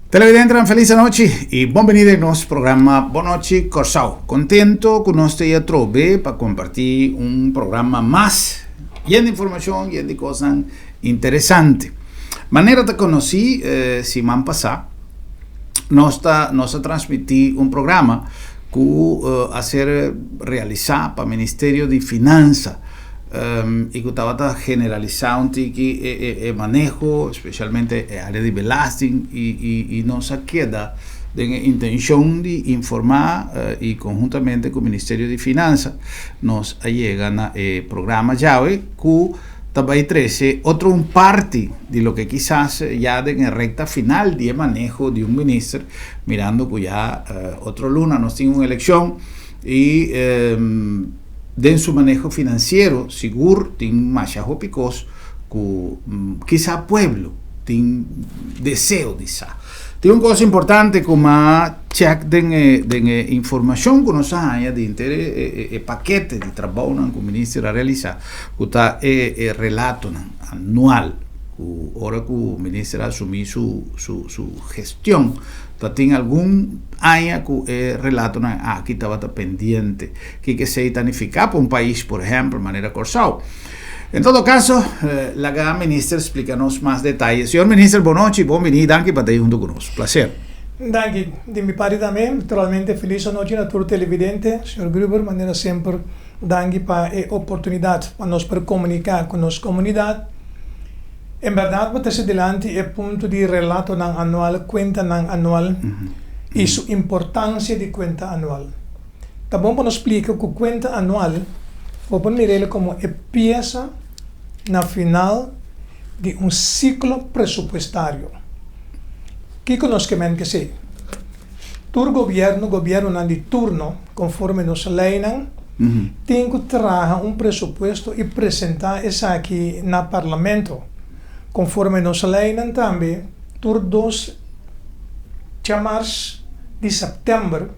Televidente, feliz noche y bienvenido a nuestro programa Bonochi Corsao. Contento con usted trove para compartir un programa más lleno de información, lleno de cosas interesantes. Manera de conocer, semana pasada, nos transmití un programa que hacer realizar para el Ministerio de Finanzas. Y que estaba generalizado un tiki manejo, especialmente el área de belasting y nos queda de intención de informar y conjuntamente con el Ministerio de Finanzas nos llegan a programa llave que también trae otro parte de lo que quizás ya en recta final de manejo de un ministro, mirando que ya otro luna nos tiene una elección y de su manejo financiero, seguro, tiene más picos que quizá pueblo, tiene deseo de esa. Tiene una cosa importante como check de información que nos haya de interés, paquete de trabajo que el ministro realiza, que está relato anual, ahora que el ministro asumir su gestión. Tiene algún área que relato aquí estaba pendiente que se tanifica para un país, por ejemplo, de manera corsal. En todo caso, la gran ministra explícanos más detalles. Señor ministro, buenas noches, bienvenido, danke para estar junto con nosotros. Placer. Danke, de mi parte también, naturalmente feliz noche a todos los televidentes. Señor Gruber, de manera siempre, danke para la oportunidad para nos comunicar con nuestra comunidad. En verdad, wat adelante el punto de relato anual, cuenta anual y su importancia de cuenta anual. También nos explica que cuenta anual, vamos a mirarlo como pieza na final de un ciclo presupuestario. ¿Qué conocimiento que sea? Todo gobierno de turno, conforme nos lean, tiene que trabajar un presupuesto y presentar eso aquí en el Parlamento. Conforme nos leem também, por 2 de setembro,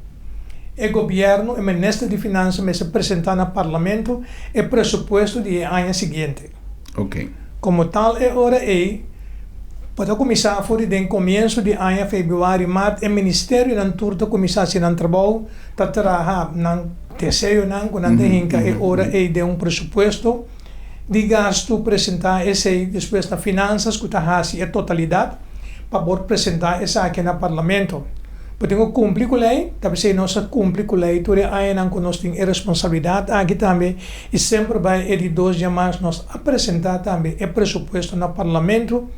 o governo e o ministro de Finanças me apresentar no Parlamento o presupuesto do ano seguinte. Okay. Como tal, é hora para começar a fazer no começo de ano, fevereiro, março, o Ministério não turta começar a ser um trabalho, para trabalhar no terceiro ano, quando é hora de um presupuesto de gasto, apresentar esse depois nas finanças, que está a totalidade, para poder apresentar essa aqui no Parlamento. Porque tenho cumprir com a lei, talvez se nós cumprir com a lei, toda a ano que nós temos responsabilidade aqui também, e sempre vai de 2 dias nós apresentar também o presupuesto no Parlamento.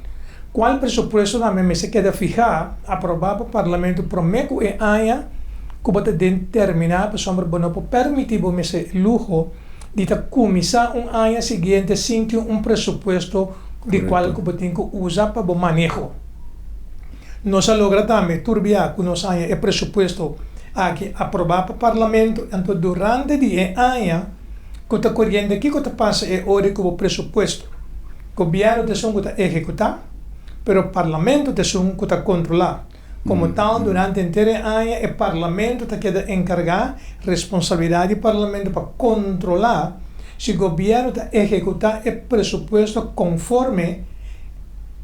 Qual presupuesto também se queda fijar, aprovar para o Parlamento, prometo e ano, que pode determinar, para sombra, não permitir esse luxo de começar ano seguinte sem ter um presupuesto de qual que tem que usar para o manejo. Nós logra também turbiar que nós o presupuesto aqui aprovar para o Parlamento, então durante o ano que está correndo aqui que está passando é hora que o presupuesto o governo tem que está executar, mas o Parlamento tem que está controlar. Como tal, durante o inteiro ano, o Parlamento está queda encargar responsabilidade do Parlamento para controlar se o governo está executar o presupuesto conforme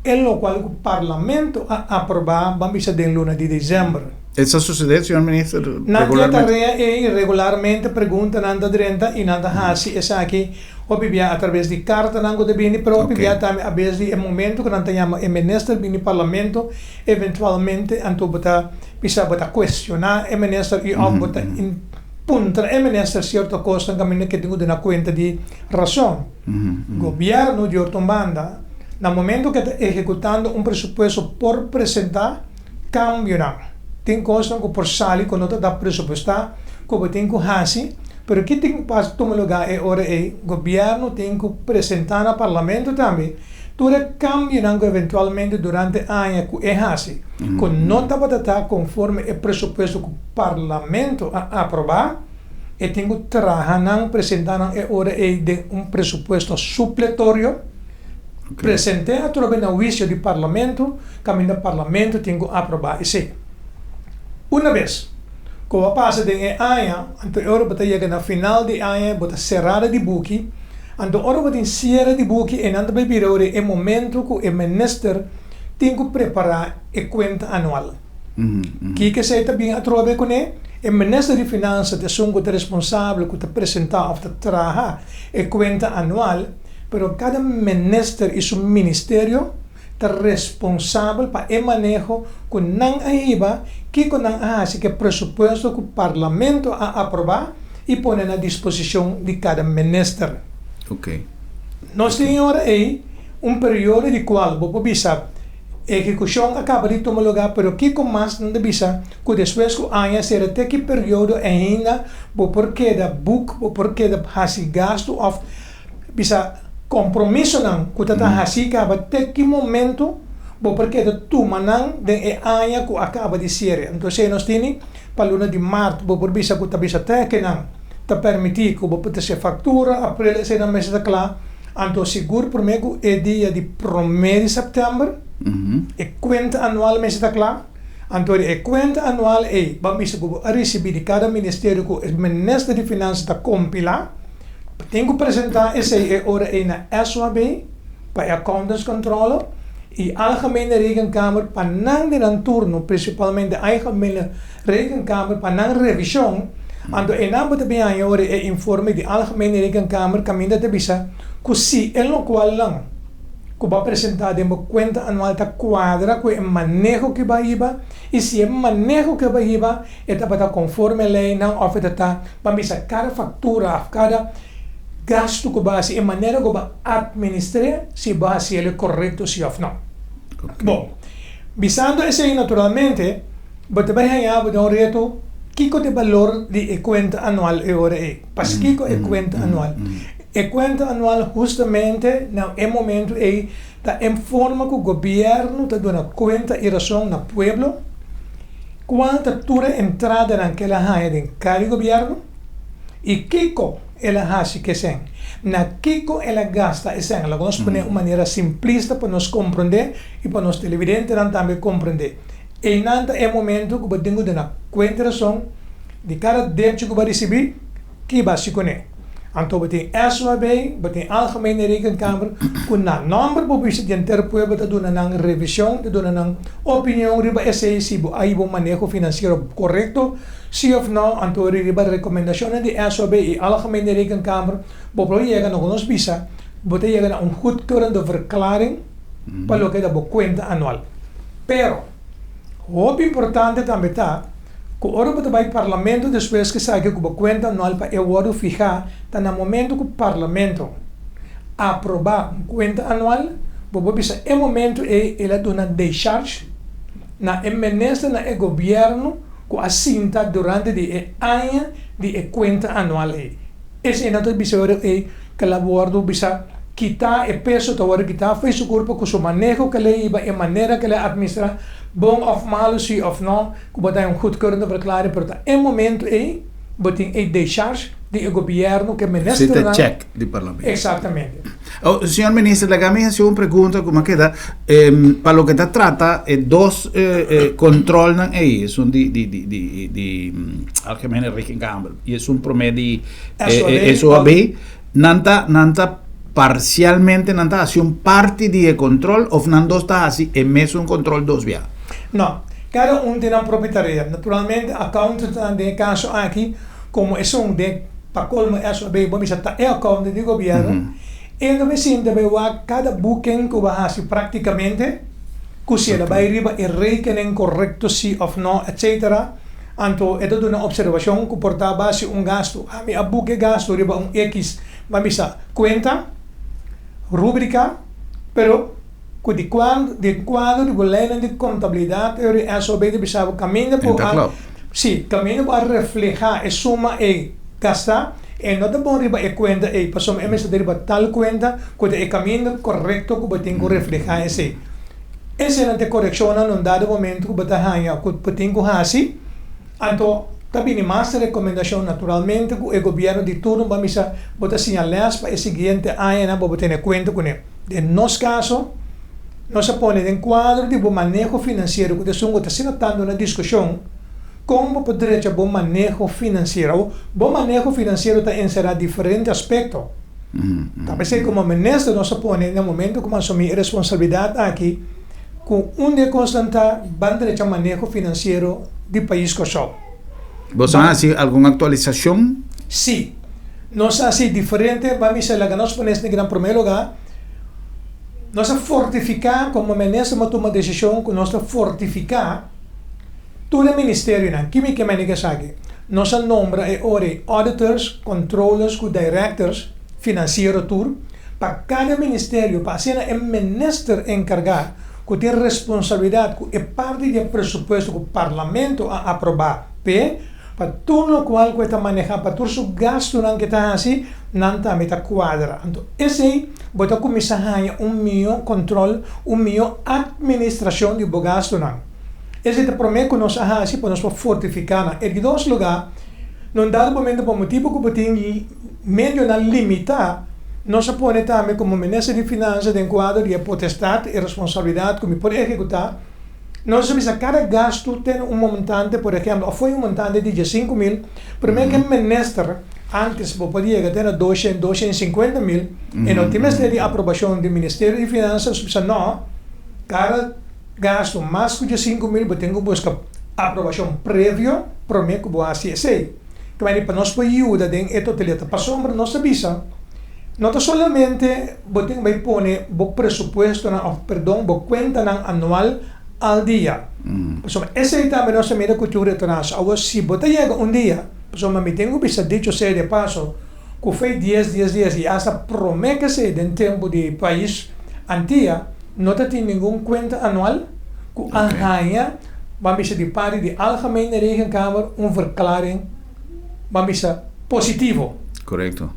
o qual o Parlamento aprovar, vamos dizer, em luna de dezembro. ¿Eso sucede, señor ministro? Na tarea regularmente pergunta nanda direta e nanda hasi essa aqui obvia através de carta nango de bini pero obvia também a vez de momento que nanta chama o ministro bini parlamento eventualmente anto bota bisa bota questionar o ministro e ao bota in punta o ministro certo costa caminho que tenho na conta de razão. Governo de Ortombanda no momento que está executando um presupuesto por apresentar cambio não. Tem coisas que por sair quando está pressupostar, como tem que fazer, mas que tem que tomar lugar é hora o governo tem que apresentar no Parlamento também. Tudo cambia eventualmente durante o ano que é assim. Quando não está estar conforme o presupuesto que o Parlamento aprovar, e tem que trabalhar não apresentar é hora de um presupuesto supletório. Apresentar através do juízo do Parlamento, caminho do Parlamento tem que aprovar isso. Una vez, como passa de ano, então a hora bota chega na final de ano, bota cerrada de buque, então a hora bota encerra de buque e não vai virar o momento que o ministro tem que preparar a conta anual. Mhm. Que você também a trove com ele, o ministro de Finanças é um que responsável que apresentar ou trabalhar a conta anual, pero cada ministro é um ministério está responsável para o manejo com não aiba que com não hace que presupuesto que o parlamento a aprovar e pôr na disposição de cada ministro. Ok. Nós temos agora aí período de qual vou bisa a execução acaba de tomar lugar, pero que com mais não bisa que depois que aña ser até que período ainda vou porque da book vou porque da hasi gasto of bisa compromisso não que tá hasi acaba até que momento vou porque da tuma não de aña que acaba de ser. Então se nós temos para luna de março vou por bisa que tá bisa até que não tá permitir que vou poder ser fatura abril se não mês da claro. Então seguro por mim que é dia de 1 de setembro. A conta anual me está claro. Então a conta anual é vamos receber de cada ministério que o ministro de Finanças está compilar. Tenho que apresentar essa hora na SWB para Accountants Controle e algemene rekenkamer para não de turno, principalmente a algemene rekenkamer para não revisão. Então em ambos também a hora é informe de algemene rekenkamer caminho de bisa que se é no qual não que vai apresentar de uma conta anual da quadra com o manejo que vai ir e se o manejo que vai ir está para conforme a lei não ou está para cada fatura cada gasto que vai ser a maneira que vai administrar se vai ser correto se ou não. Okay. Bom, visando isso aí naturalmente você vai ganhar um reto que o valor de conta anual é hora é para que é conta anual. A conta anual justamente no momento é da forma que o governo está dando conta e razão no pueblo quanta tura entrada naquela área de cada governo e kiko ela hace que sen na kiko ela gasta essa ela vamos pôr uma maneira simplista para nos compreender e para nos televidentes também compreender e nada é momento que podemos dar conta razão de cada débito que vai receber que vai se conectar. Então, você tem SWB, você tem Algemene Rekenkamer, com na número para você ter pueblo está dando uma revisão, está dando uma opinião riba esse se aí bom manejo financeiro correto, se ou não, então riba recomendação de SWB e Algemene Rekenkamer, para chegar a nos visa, você chega a goedkeurende verklaring para lo que da conta anual. Pero, o importante também está que ora para o parlamento depois que sai que a conta anual para eu vou fijar está no momento que o parlamento aprovar conta anual vou pensar é momento ela dona deixarse na ministro na governo que assinta durante de ano de conta anual esse é não bisa é que a bordo bisa quitar o peso da hora quitar fez o corpo com o manejo que ele iba a maneira que ele administra bom of malo sim of não que botar goedkeurende verklaring para é momento botar deixar de governo que ministro Cita check do parlamento. Exatamente. Oh, senhor ministro, la me hace una pregunta como queda para lo que te trata dos control ahí son de algemene rekenkamer y es un promedio SOAB nanta parcialmente nanta hace un parte de control o nando está así en mes un control dos via. No, cada tem uma propriedade. Naturalmente, accountant de caso aqui, como é de para colmo SOB, vamos estar é accountant de governo. E no mesmo tempo, cada booking que vai fazer praticamente, que se ela vai riba e rekening correto sim ou não, etc. Então, é toda uma observação que porta base gasto. A minha book gasto riba X, vamos a conta, rubrica, pero de quadro de boletim de contabilidade eu SOB de bisabo caminho para caminho para reflejar a suma e gastar e não é bom riba e conta e passou a mesa de riba tal conta que é caminho correto que tem que reflejar esse é a correção num dado momento que bota hanha que tem que fazer então também mais recomendação naturalmente que o governo de turno vamos a botar sinais para o seguinte ano para botar conta com ele de nosso caso nós põe em quadro de bom manejo financeiro que está sendo tratando na discussão como poderia ter bom manejo financeiro. Bom manejo financeiro está encerrado diferentes aspectos. Talvez como ministro nós põe no momento como assumir responsabilidade aqui com de constanta van derecho a manejo financiero do país Kosovo. ¿Vos sabés alguna actualización? Sí, nos hace diferente, vamos a la que nos pones en gran primer lugar, nos a fortificar, como ministro toma decisión, que nos a fortificar todo el ministerio, que me que sabe, nos a nombra auditors, controllers, directors, financiero tour, para cada ministerio, para ser el ministro encargado, que tiene responsabilidad, que es parte del presupuesto que el parlamento a aprobar, para todo lo cual que está manejando, para todo su gasto que está así, no también está cuadra. Entonces, ese voy a comenzar a un control, administración de gasto. Ese te promete que nos haga así, para nos fortificar. En dos lugares, en dado momento, por motivo que tiene medio limitado, no se pone también como ministro de Finanzas de encuadro de potestad y responsabilidad que me puede ejecutar. No se dice cada gasto tiene un montante, por ejemplo, fue un montante de 5.000, pero que el ministro antes podía tener 250.000, en el tema de aprobación del Ministerio de Finanzas, dice no, cada gasto más de 5.000, tengo que buscar aprobación previa, para que voy a hacer así. Que para nos ayuda en esta totalidad. Para sombra, no se avisa. No solamente tengo que poner presupuesto, perdón, cuenta anual al día. Ese también no se mira cultura atrás. Ahora, si você llega un día, me tengo que dicho sea de paso, que fue 10 días y hasta promete que del tiempo del país antia, no tiene ningún cuenta anual, que arranha, vamos a de parte de algemene rekenkamer, un verklaring, vamos a positivo. Correcto.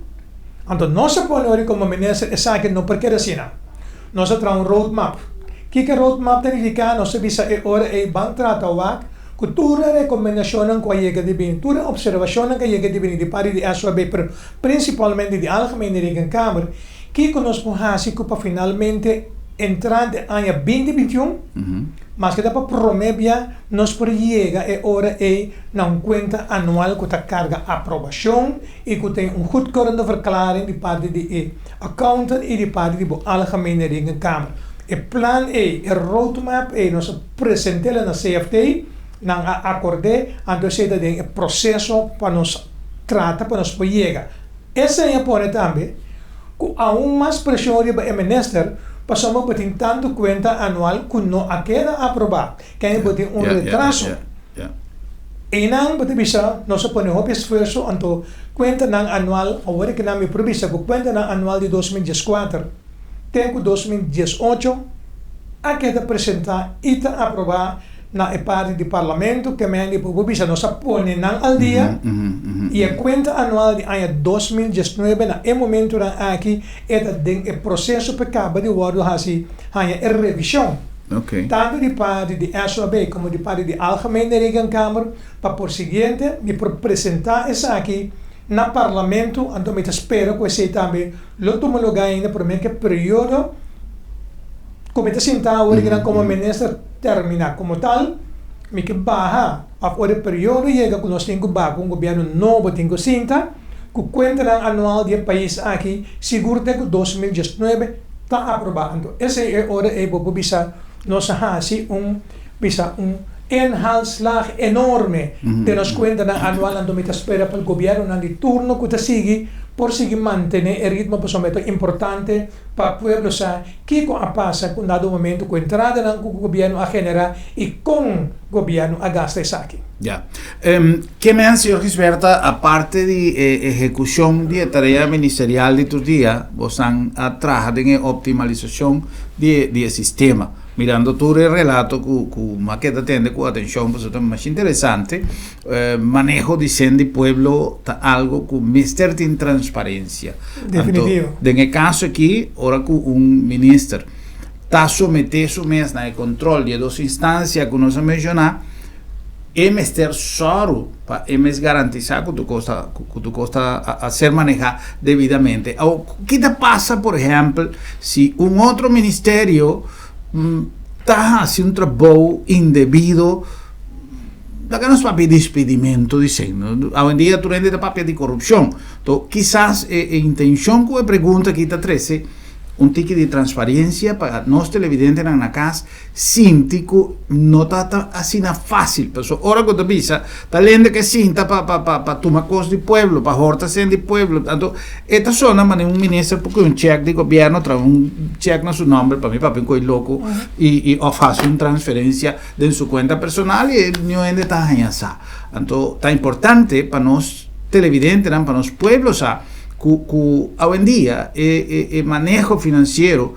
Entonces, no se pone ahora como ministro, es que no porque decina. No se trae un roadmap. ¿Qué roadmap significa? No se dice ahora el banco trata o que toda recomendación que llega de bien, toda observación que llega de bien de parte de SOB, pero principalmente de algemene rekenkamer, que nos puede hacer para finalmente entrar en el año 2021, mas que para promedia nos puede llegar ahora a una cuenta anual que te carga aprobación y que tiene un goedkeurende verklaring de parte de accountant y de parte de algemene rekenkamer. El plan el roadmap nos presenta na CFT, nang acordé, entonces el proceso para nos trata, para nos llegar. Ese pone también que aún más presión de el ministro, pasamos por tanto cuenta anual que no queda aprobado, que hay un retraso. Y nang bisa no se pone un esfuerzo anto cuenta nang anual, ahora que nang mi provisa que cuenta nang anual de 2014. Tengo 2018 a queda presentar e está aprovar na parte do parlamento que me ande publica no se pone al día e a conta anual de ano 2019 na momento aqui é o processo que acaba de worden assim a revisão. Okay. Tanto de parte de SOB como de parte de algemene rekenkamer para por seguinte me apresentar essa aqui na parlamento, então me espero que você também lo tome lugar ainda por meio que período como te sentar hoje como ministro terminar como tal, me que barra a o período chega que nós temos um governo novo tem que sentar que conta anual do país aqui seguro que 2019 está aprovado. Essa é a hora é para bisa nós assim bisa enhalslag enorme de nos cuenta anual ando me espera para el gobierno de turno que te sigue por seguir mantener el ritmo pues importante para el pueblo sa que pasa con dado momento con entrada del gobierno a generar y con gobierno a gastar aquí. Ya. ¿Qué me han sido experta aparte de ejecución de tarea ministerial de tu día, vos han trabajado en optimalización de sistema? Mirando tu relato que maqueta tiene con atención, pues es más interesante. Manejo de pueblo algo con mister de transparencia. Definitivo. En el caso aquí, ahora que un ministro está sometido su mes al control de dos instancias que nos mencionamos, es mister solo para garantizar que tu costa a ser manejada debidamente. ¿Qué te pasa, por ejemplo, si un otro ministerio está haciendo un trabajo indebido, la que no es papi de despedimento, dicen, hoy en día tú eres de papi de corrupción. Entonces, quizás intención que pregunta que está 13 un tique de transparencia para los televidentes en la casa, síntico, no está así na fácil. Pero ahora cuando pisa, está leyendo que cinta para tomar cosas del pueblo, para hortas en del pueblo. Tanto, esta zona, man, un ministro, porque un cheque de gobierno, trae un cheque en su nombre, para mi papá, un loco, y hace una transferencia de su cuenta personal y no es de tan Entonces, está importante para los televidentes, para los pueblos, que hoy en día el manejo financiero,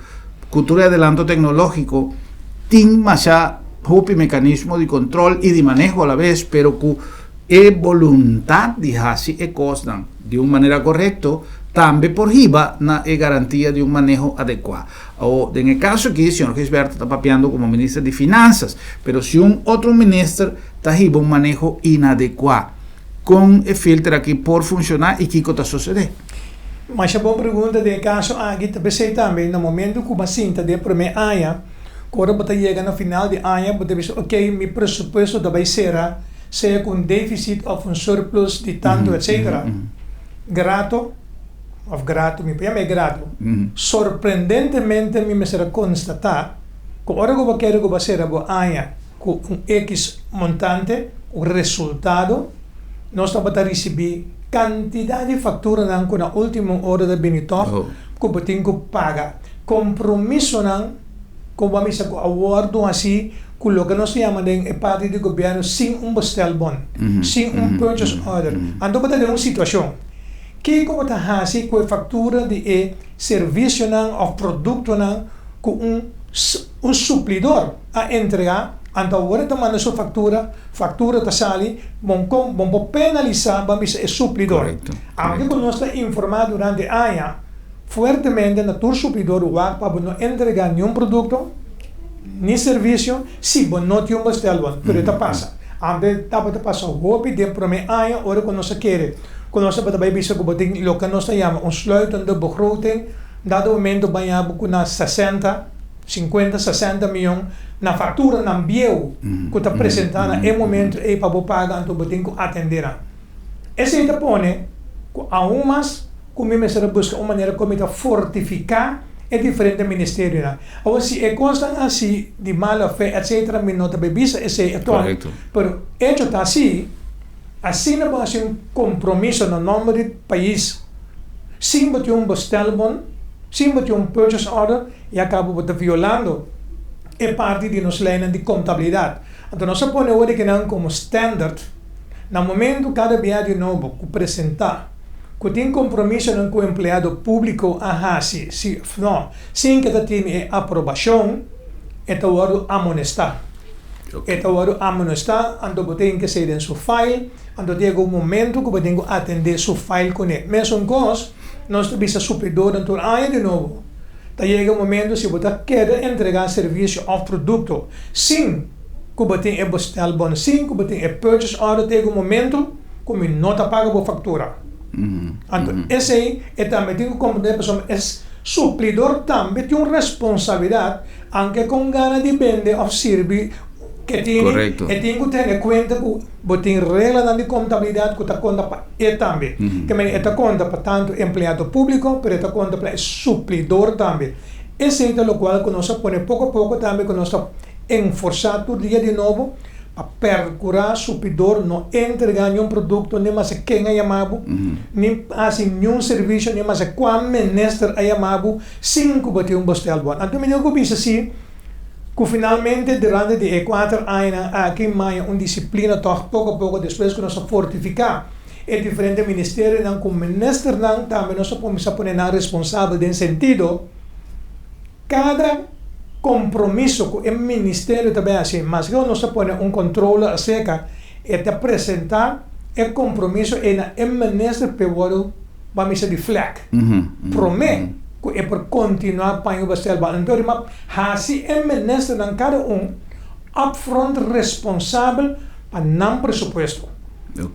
cultura de adelanto tecnológico, tiene más mecanismo de control y de manejo a la vez, pero que es voluntad de hacer cosas de una manera correcta, también por IVA na garantía de un manejo adecuado. O en el caso aquí, el señor Gisberto está papeando como ministro de Finanzas, pero si un otro ministro está llevando un manejo inadecuado, con el filtro aquí por funcionar y qué está sucediendo. Mas a boa pergunta de caso aqui também no momento que uma cinta de primeira área, quando você chega no final de área, você diz, ok, meu pressuposto vai ser seja com déficit ou um surplus de tanto, etc. Grato, me chama grato. Surpreendentemente, me será constatar que agora que eu quero que você seja boa área com X montante, o resultado, nós estamos a receber quantidade de fatura na última hora da benitof que você tem que pagar. Compromisso não, como vamos a acordo assim, com o que nós chamamos de parte do governo sem bestelbon, sem purchase order. Então, você tem uma situação que como está assim com a fatura de serviço não, ou produto não, com suplidor a entregar. Então, agora está mandando sua fatura está sali, vamos penalizar, vamos ser suplidor. Aunque nós está informado durante a ano, fortemente, na tua suplidor, para não entregar nenhum produto, nem serviço, se não tem um bestelbon, pero está passa. Aunque está para passar o golpe de primeiro ano, agora quando nós queremos, quando nós está para bisa que botem, o que nós chamamos, sluitende begroting, dado momento, banhamos com 50, 60 milhões na fatura na biel que está apresentando em momento e para pagar então tem que atender. Esse aí põe a umas como me será buscar uma maneira como está fortificar é diferente ministério. Ou se é constante assim de mala fé etc. me nota bebisa esse é todo. Pero hecho está assim não vai ser um compromisso no nome do país. Sem bater um bestelbon, sem bater um purchase order e acaba violando é parte de nossa lei de contabilidade. Então, nós põe hoje que não como standard, no momento cada viagem novo que apresentar, que tem compromisso com o empregado público, sem que tenha aprovação, é o amonestar. É o amonestar, então tem que ser em seu file, então chega um momento que tem que atender seu file com ele. Mesmo coisa, nós temos a supridor, então, de novo. Chega um momento se você quer entregar serviço ou produto sem que você tenha bestelbon, sem que você tenha purchase order, chega um momento que você não paga a fatura. Então, esse aí é também tem que compreender pessoal, é suplidor também tem uma responsabilidade, aunque com gana de vender ou servir que tem, e tem que ter em conta que você tem regra de contabilidade que está conta para ele também. Que está conta para tanto empregado público, mas está conta para suplidor também. Esse é o qual nós põe pouco a pouco também que nós estamos enforçando todo dia de novo para procurar suplidor não entregar nenhum produto, nem mais quem é chamado, nem assim nenhum serviço, nem mais qual ministro é chamado, sem que você um bestelbon. Então, eu penso assim, que finalmente durante de 4 anos aqui mais uma disciplina toch pouco a pouco depois que nós fortificar é diferente ministério não como ministro não também nós podemos pôr na responsável de sentido cada compromisso que o ministério também assim mas que nós põe controle acerca é de apresentar o compromisso é na ministro pelo vamos dizer de flag promete é por continuar para o bestelbon. Então, assim é ministro de cada upfront responsável para não pressuposto.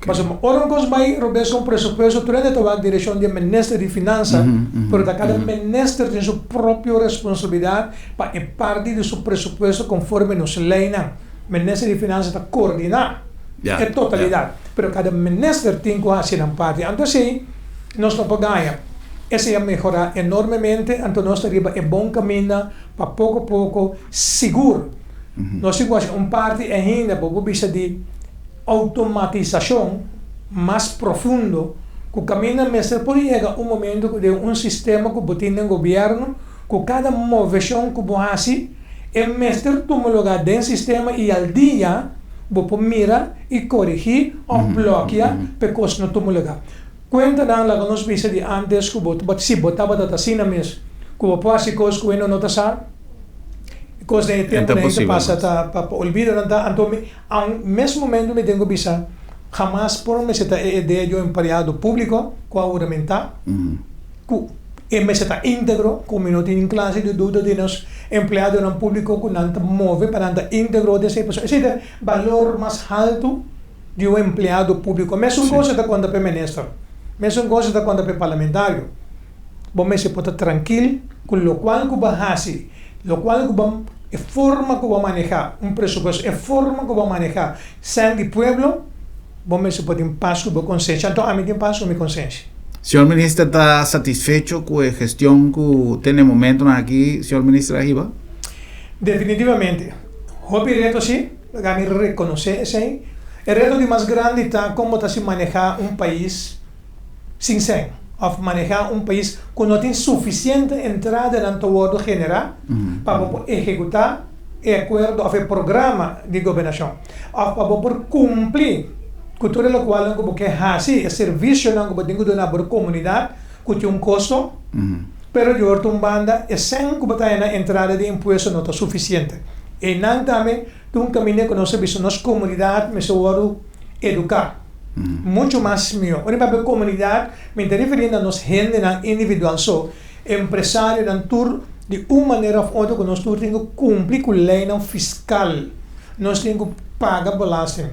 Mas ora coisa vai receber um pressuposto durante a direção do ministro de Finanças, porque cada ministro tem sua própria responsabilidade para parte de seu pressuposto conforme nos lei. O ministro de Finanças está coordenar a totalidade, mas cada ministro tem que fazer uma parte. Então, assim, nós não pagamos. esse ia melhorar enormemente, então nós estaríamos em bom caminho para pouco a pouco seguro. Nós temos parte ainda para vista de automatização mais profundo, que o caminho mestre pode chegar momento de sistema que tem no governo, que cada movição que você faz, o mestre toma lugar dentro do sistema e ao dia você mira e corrigir ou bloqueia para que não tome lugar. Quando nós vimos de antes que se botava assim mesmo, que você pode coisas que não está coisa de tempo que passa para olvidar, então ao mesmo momento me tenho visto jamás por me está ideia de empregado público com aumentar, que me está íntegro, como não tem classe de dúvida de nós empregado no público que não move para não íntegro de essa pessoa, esse é o valor mais alto de um empregado público. Mesmo coisa da quando é ministro, mesmo coisa da quando é parlamentário, bom se pode tranquilo com o qual que vai lo qual a forma que vai manejar presupuesto, a forma que vai manejar sangue do pueblo, vamos se pode passo com consciência. Então, a mim tem passo com consciência. Senhor ministro, está satisfecho com a gestão que tem no momento aqui, senhor ministro Ahiba? Definitivamente. O reto sim, a mim reconhecer esse. O reto de mais grande está como está se manejar país sem sangue. Of manejar país que não tem suficiente entrada no todo general para executar o acordo ou o programa de governação. Para cumprir com tudo o qual você faz, o serviço que você tem que dar para a comunidade, que tem custo, mas de outra banda, o sangue que você tem na entrada de imposto não está suficiente. E não também, tem caminho que nós serviços nas comunidades, mas educar. Muito mais melhor. Olha para a comunidade, me estou referindo a nós gente individual só, empresário na tour de uma maneira ou outra que nós temos que cumprir com a lei fiscal, nós temos que pagar belasting,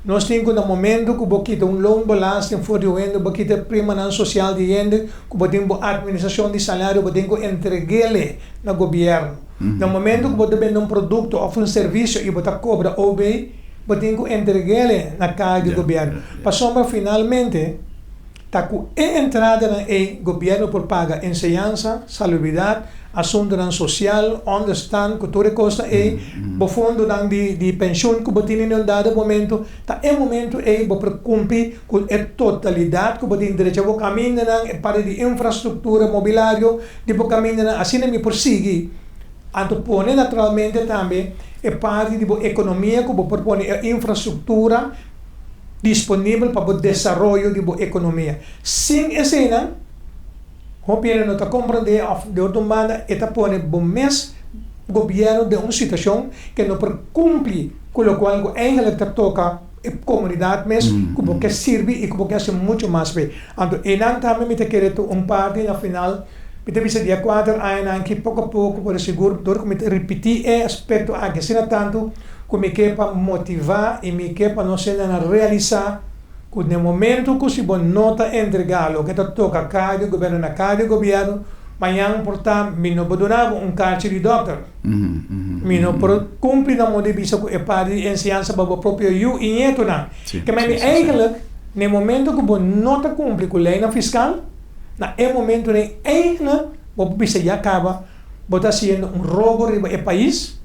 nós temos que no momento que você tem loan belasting for o ende, você tem prima social de ende, que você tem administração de salário, você tem que entregar no governo. No momento que você vende produto ou serviço e você cobra OB, você tem que entregar na casa do governo. Para sombra, finalmente, está com a entrada no governo por pagar enseñança, salubridade, assunto social, onde estão, que toda coisa o fundo de pensão que você tem em um dado momento, está em momento para cumprir com a totalidade que você tem direito a caminhar para de infraestrutura, mobiliário, de caminhar assim me perseguir. Então, pone naturalmente também é parte da economia que propõe a infraestrutura disponível para o desenvolvimento da economia. Sem essa, o governo não está compreendendo de outra maneira, está pondo o mês governo de uma situação que não cumpre com o qual ainda toca a comunidade mesmo, que porque serve e que porque hace muito mais bem. Então, e não também me querer parte na final. Então, dia 4 anos, que pouco a pouco, por seguro, repetir o aspecto que se tanto, que me quer para motivar e me quer para não ser realizar, que no momento que se nota entregar o que toca cada governo na cada governo, amanhã, portanto, me não pode dar carta de doutor. Me não pode cumprir na moda de vista que é parte de ensinança para o próprio eu e neto. Que me eigenlijk, no momento que você nota cumprir com a lei fiscal, na momento em que você já acaba, você está sendo roubo no país,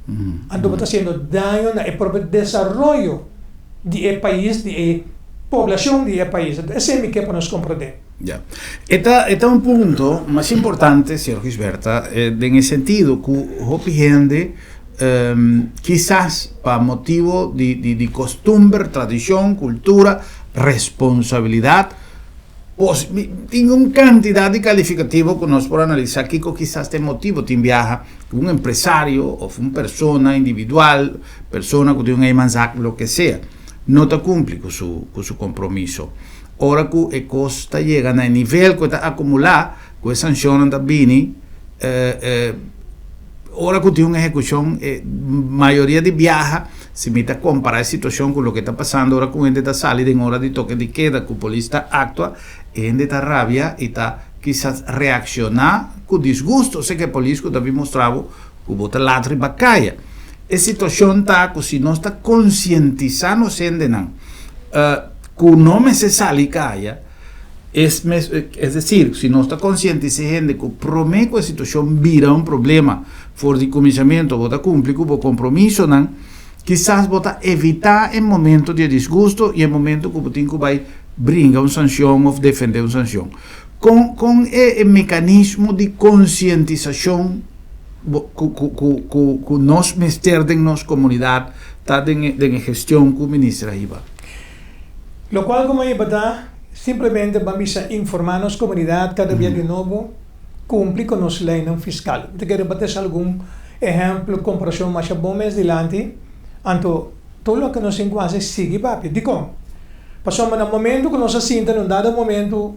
então você está sendo dano no próprio desenvolvimento do país, da população do país. Esse é o que para nós compreender. Ya. Este é um ponto mais importante, senhor Gisberta, en el sentido que o gente, quizás para motivo de costumbre, tradição, cultura, responsabilidade, pues, tem uma quantidade de calificativo que nós podemos analisar que quizás tem motivo, tem viaja um empresário ou uma pessoa individual, pessoa que tem uma imanzac, lo que sea, não está cumple com seu compromisso. Ora que a costa chega no nível que está acumulado, que a sanção está vindo, ora que tem uma execução, maioria de viaja, se me está comparar a situação com o que está passando, ora que a gente está salindo em hora de toque de queda, que o polícia atua, a gente está rabia e está quizás reaccionar com desgosto, sei que a polícia também mostrava que o bota ladra e bacaia. A situação está que se não está conscientizando, que o nome se sale caia, Es decir, si no está consciente esa gente que promete que la situación vira un problema por el comisamiento, vota cumplir con el compromiso, ¿no? Quizás vota evitar el momento de disgusto y el momento que vota vai brincar una sanción o defender una sanción. Con el mecanismo de concientización que nos ministerios de nuestra comunidad está en gestión que ministra IVA. Lo cual, como iba simplemente vamos a informar a nuestra comunidad cada día de nuevo, cumplir con nuestra ley fiscal. Te quiero bater algún ejemplo, comparación más bom mes delante, anto todo lo que nos encuentra sigue papi. Digo, pasamos en un momento que nos asienta, en un dado momento,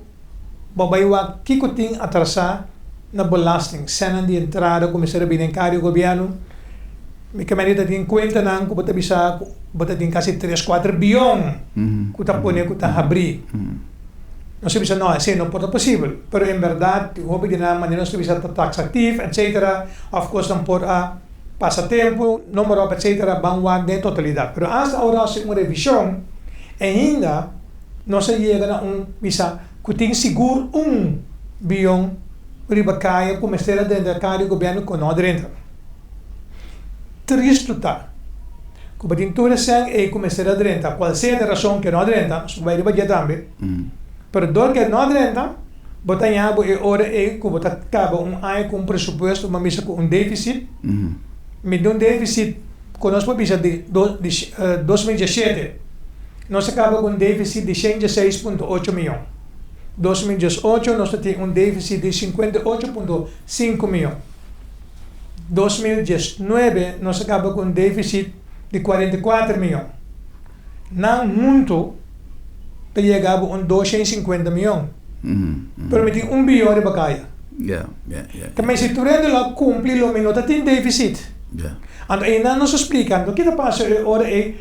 babaiwa kiko ting atrasar na belasting, cena de entrada, começar a bidencar o governo, me que maneira tem conta não, que bota bisa, bota tem quase 3-4 bilhão, que tá pone que tá abrir. Não se bisa não, assim não pode possível, pero em verdade, o hobby de na maneira se bisa taxativo, etc. Of course não pode a passatempo, número etc. Banwag de totalidade. Pero hasta agora se uma revisão, ainda não se chega a bisa que tem seguro bilhão ribacaia começar a dentro do governo com nós dentro. Triste tá. Como tem tudo assim e começar a dentro, qual seja a razão que nós dentro, vai ribacar também. Pero dor que nós dentro, botar em água e hora e que botar acaba ano com presupuesto, uma missa com déficit. Me dá déficit conosco bisa de 2017. Nós acaba com déficit de 106,8 milhões. 2018 nós temos déficit de 58,5 milhões. 2019 nós acaba com déficit de 44 milhões. Não muito, te chegava a 250 milhões. Permite bilhão de bacaia. Também se tu rende lá cumprir o minuto tem déficit. Então ainda nos explicando o que passa agora é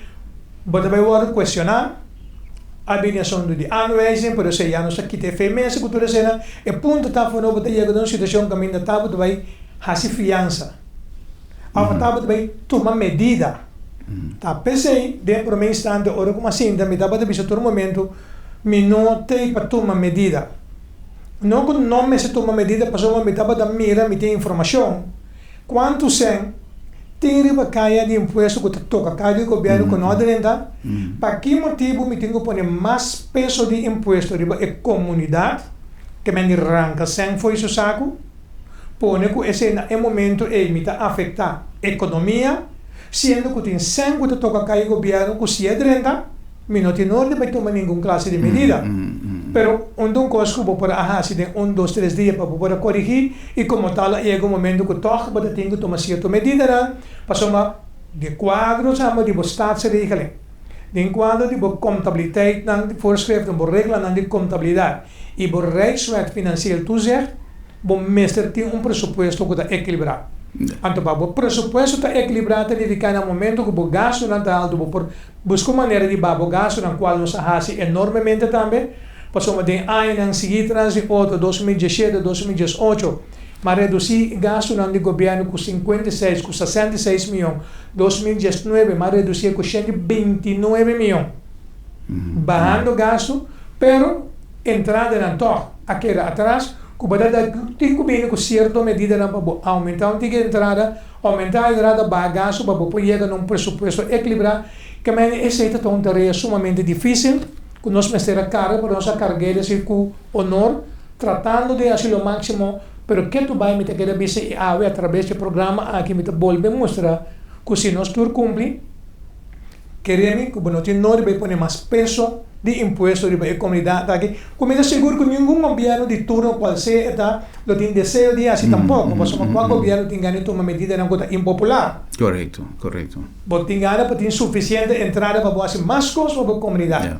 você vai questionar a habilitação de aanwijzing, por isso já nós aqui temos mensen cultura cena e ponto tá for novo chega numa situação que ainda tá vai fazer fiança. A tá vai tomar medida. Tá pensei de por um instante ora como assim, da me dá para bicho todo momento me não tem para tomar medida. Não que não me se toma medida, passou me dá para mira, me tem informação. Quanto sem tem riba caia de imposto que toca cada governo com nós dentro. Para que motivo me tenho que pôr mais peso de imposto riba a comunidade que me arranca sem foi isso saco? Pone que esse é momento e me está afetar a economia, sendo que tem sem que toca cada governo que se é dentro, me não tem ordem para tomar nenhuma classe de medida. Pero um coisa que para a se tem 2-3 dias para poder corrigir e como tal chega um momento que toca para ter que tomar certa medida, passamos de quadros a de staatsregeling, de quadro de contabiliteit dan voorschriften de regla dan de contabilidade e por Rijkswet financieel toezicht, bom meester tem presupuesto que está equilibrado. Então, para o presupuesto está equilibrado, ele fica no momento que o gasto não está alto, por buscar maneira de o gasto na qual nos arrasa enormemente também. Passamos de ano seguinte, 2017, 2018, mas reduzir gasto no governo com 56, com 66 milhões. 2019, mas reduzir com 129 milhões. Bajando gasto, pero entrada na torre, aquela atrás, tem que vir com certa medida para aumentar a entrada, aumentar a entrada para gasto, para poder chegar num presupuesto equilibrado, que essa é uma tarefa sumamente difícil. Que nós meter a carga para nossa cargueira assim com honor, tratando de fazer o máximo, pero que tu vai me ter que ver através do programa aqui me volve mostrar que se nós tudo cumpre, queremos que não tem nada vai pôr mais peso de imposto de comunidade aqui, como é seguro que nenhum governo de turno qual seja não tem desejo de assim tampouco, mas o governo tem ganho uma medida não coisa impopular. Correto. Bom, tem ganho para ter suficiente entrada para fazer mais coisas para a comunidade.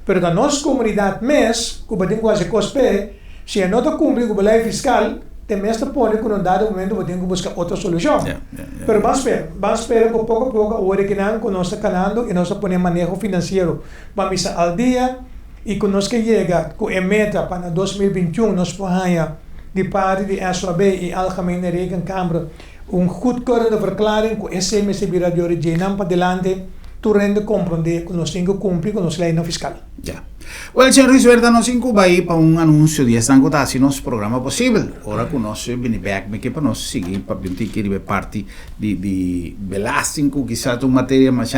Pero da nossa comunidade mesmo, que tem quase cospe, se não está cumprindo com a lei fiscal, tem mesmo pode que num dado momento tem que buscar outra solução. Pero vamos esperar que pouco a pouco agora que não com nós canando e nós põe manejo financeiro, vamos ao dia e que nós que chega com a meta para 2021 nós podemos de parte de SAB e Algemene Rekenkamer goedkeurende verklaring que esse mês virá de origem para adelante tu rende compreender que nós temos que cumprir com nossa lei fiscal. Well, señor Risberta, nos incuba aí para um anúncio de esta cotação nosso programa possível. Ora, com nós, vem back, que para nós seguir, para vir que ir parte de belasting, com quizás uma matéria mais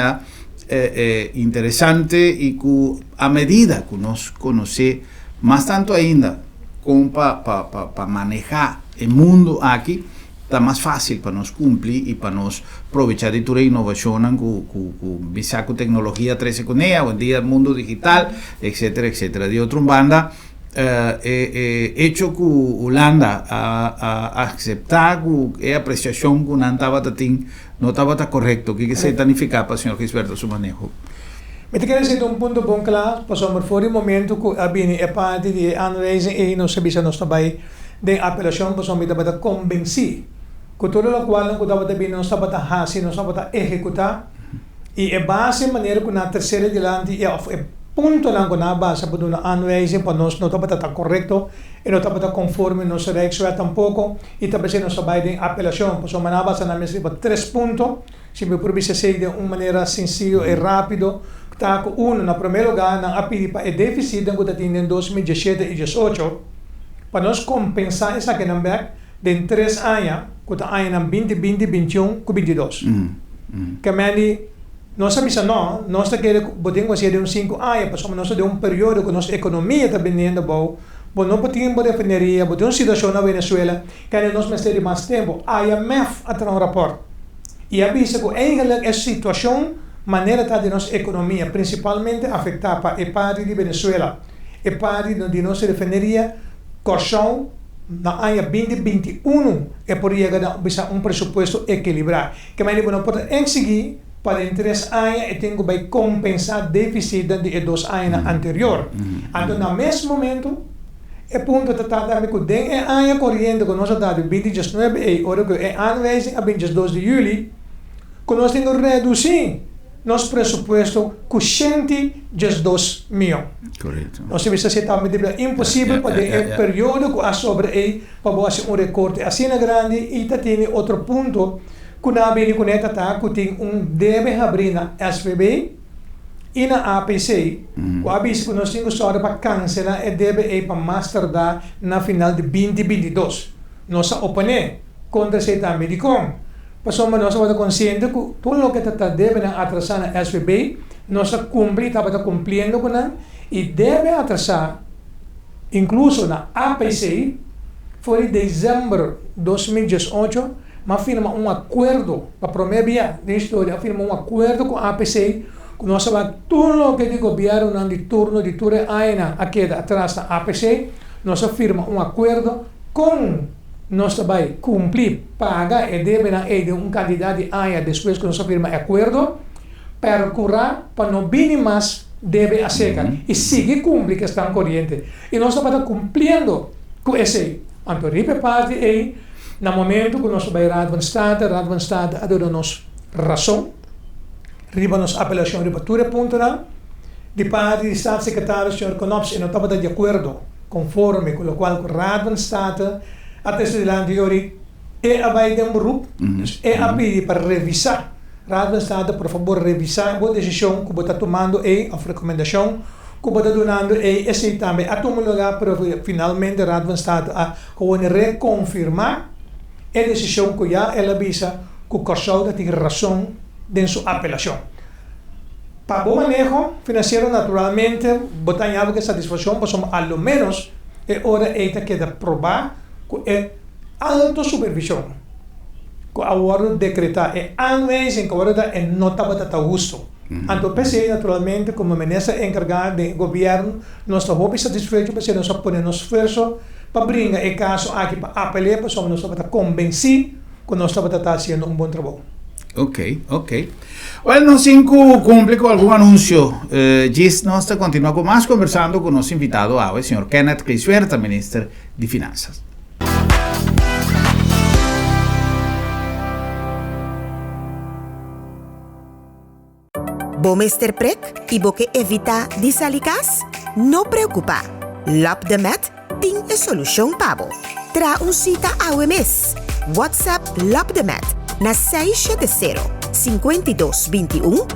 interessante e com a medida que nós conhecer, mais tanto ainda, como para manejar o mundo aqui, está mais fácil para nós cumprir e para nós aproveitar de toda a inovação com tecnologia 3 com ela, hoje em dia mundo digital, etc. De outra banda, hecho que Holanda a aceitar que a apreciação que não estava correto, que se significa para o senhor Risberto su manejo? Me quero dizer ponto bom claro, passamos por um momento que a bini é parte de aanwijzing e não sabia nós também de apelação, passamos para convencer. Com todo o qual não estava também não estava a fazer, não estava a executar e é base maneira que na terceira diante é ponto lá na base para uma aanwijzing para nós não estava a correto e não estava conforme nosso reação tampouco e também se não estava de apelação, passamos na base na mesa para 3 pontos, se me permite ser de uma maneira sencilla e rápido. Tá com na primeiro lugar na apeli para o déficit que está tendo em 2017 e 2018 para nós compensar essa que não é de 3 anos que está aí na 2020, 21 e 22 que me nós sabemos nós queremos podemos fazer de 5 anos passamos nós de período que nossa economia está vendendo bom não podemos definir uma situação na Venezuela que nós precisamos mais tempo IMF a ter rapport e avisa que eigenlijk essa situação maneira de nossa economia, principalmente afetada para a parte de Venezuela, a parte de nossa refineria, corção, na ano 2021, é por chegar a presupuesto equilibrado. Que mais não pode seguir para em 3 anos e tenho que compensar déficit de 2 anos anterior. Então, no mesmo momento, é ponto de tratar com den ano corrente que nós estamos de 2019 e ora que é aanwijzing a 22 de julho, que nós temos que reduzir nosso presupuesto com 112 milhões. Correto. Nós temos que aceitar é impossível para o período que há sobre ele para fazer recorte assim grande e tem outro ponto que na bem conecta que tem deve abrir na SVB e na APC. O aviso que nós temos só para cancelar e deve para mais tardar na final de 2022. Nós opone contra aceitar medicom. Passamos nós estamos conscientes que tudo o que está deve atrasar na SVB, nós estamos cumprindo com ela e deve atrasar, incluso na APC, foi em dezembro de 2018, mas firma acordo, para a primeira vez da história, firma acordo com a APC, que nós sabemos tudo o que o governo de turno de toda a AINA, aqui atrás da APC, nós firma acordo com nós também cumprir, pagar e deve de candidato de AIA depois que nós firma acordo, percurar para não vir mais deve a seca e seguir cumprir que está corrente. E nós estamos cumprindo com esse anterior parte e no momento que nós vamos Raad van State a dar nos razão, riba nos apelação de batura ponto de parte do Estado-Secretário, Sr. Knops, e não estava de acordo conforme com o qual o Raad van State até se dilante e a vai de beroep e a pedir para revisar. Raad van State, por favor, revisar a decisão que você está tomando e a recomendação que você está donando e esse também a tomar lugar para finalmente Raad van State a reconfirmar a decisão que já ela avisa que o Corsair tem razão em sua apelação. Para bom manejo financeiro, naturalmente, botar em que satisfação, mas ao menos é hora de que provar que é alta supervisão. Que agora decretar é aanwijzing que agora é nota para justo. Então, pensei naturalmente, como ministra encarregada do governo, nós estamos satisfeitos porque nós ponemos esforço para brincar o caso aqui para apelar, para nós para convencer que nós estamos fazendo bom trabalho. Ok. Well, nós cumprimos com algum anúncio. Nós continuamos mais conversando com o nosso invitado, o senhor Kenneth Risberta, ministro de Finanças. Bomester prek e boque evita disalicas? No preocupa. LabDemet tem a solução pabo. Tra cita AWMS. WhatsApp LabDemet na 670-5221.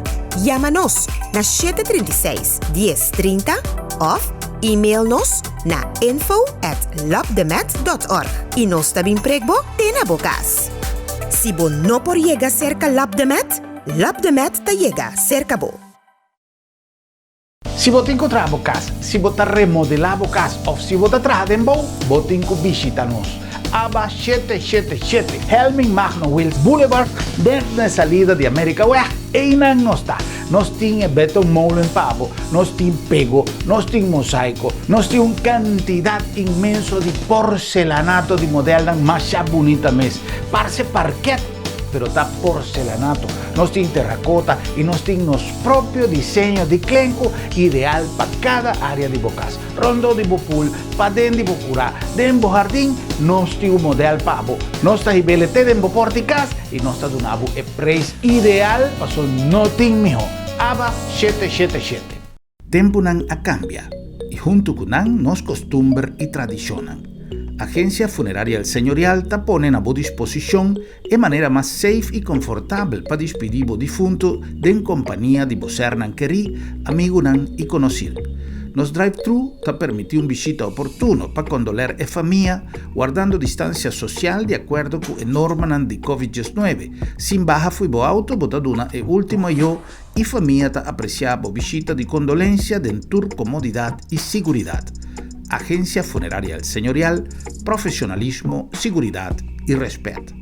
Llama-nos na 736-1030 of e-mail nos na info@lobthemat.org y nos tabing pregbo tena bokas. Si bo no por llega cerca Love the Met ta llega cerca bo. Si você encontrar a casa, se você remodelar a casa ou se você trabalhar em bom, você tem que visitar-nos. Aba 777 Helming Magno Wills Boulevard, dentro da salida de América Oeste. E não está. Nós temos beton molen pavo, nós temos pego, nós temos mosaico, nós temos uma quantidade imensa de porcelanato de modelo mais bonita mesmo. Parece parquet, pero está porcelanato. Nós temos terracota e nós temos nosso próprio desenho de clenco ideal para cada área de bocas. Rondo de bopul, para dentro de bocura, dentro do jardim, nós temos o modelo pavo. Nós temos belete dentro do porticas e nós temos o preço ideal para o não tem melhor. Aba 777. Tempo não a cambia e junto com nos costumbres e tradiciones. Agencia Funeraria El Señorial te pone a boa disposição de maneira mais safe e confortável para despedir o defunto de companhia de você não querer, amigo não e conhecido. Nos drive-thru te permite visita oportuno para condoler a família, guardando distância social de acordo com a norma de Covid-19. Sin baja fui bo auto, botaduna e último eu e família te apreciava a visita de condolência dentro comodidade e seguridade. Agencia Funeraria El Señorial, profesionalismo, seguridad y respeto.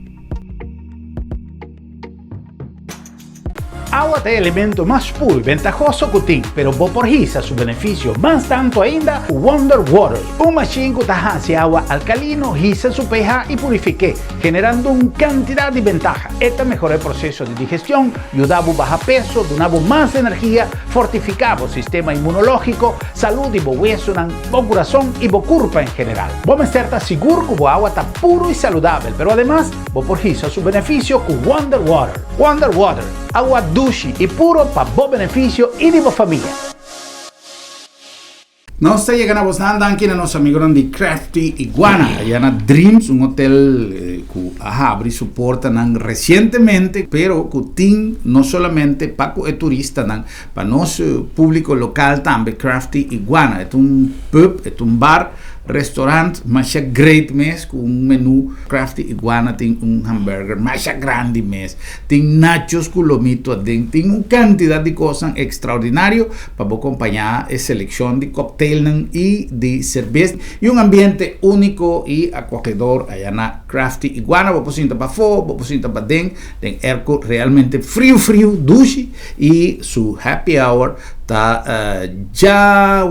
Agua é elemento mais puro e ventajoso que tem, pero vos porgisa su beneficio más tanto ainda Wonder Water. Un machine que hace agua alcalino, gisa su pH y purifique, generando una cantidad de ventajas. Esta mejora el proceso de digestión, ayuda a bajar peso, donaba más energía, fortificaba el sistema inmunológico, salud y hueso, bo corazón y bo curva en general. Vos me estar seguro que el agua está puro y saludable, pero además vos porgisa su beneficio con Wonder Water. Wonder Water, agua dulce e puro para bom benefício e de boa família. Nós estamos chegando aqui na nossa amiga de Crafty Iguana, allá na Dreams, um hotel que abre suporta recentemente, pero que tem não somente para o turista, para nosso público local também. Crafty Iguana é pub, é bar, restaurante, mas é great mês, com menu Crafty Iguana, tem hambúrguer mais grande mês, tem nachos com lomito adentro, tem uma quantidade de coisas extraordinárias para acompanhar a seleção de cocktail e de cerveja e ambiente único e acolhedor allá na Crafty Iguana. Vou sentar para fora, vou sentar para dentro, tem erco realmente frio, dulce e su happy hour já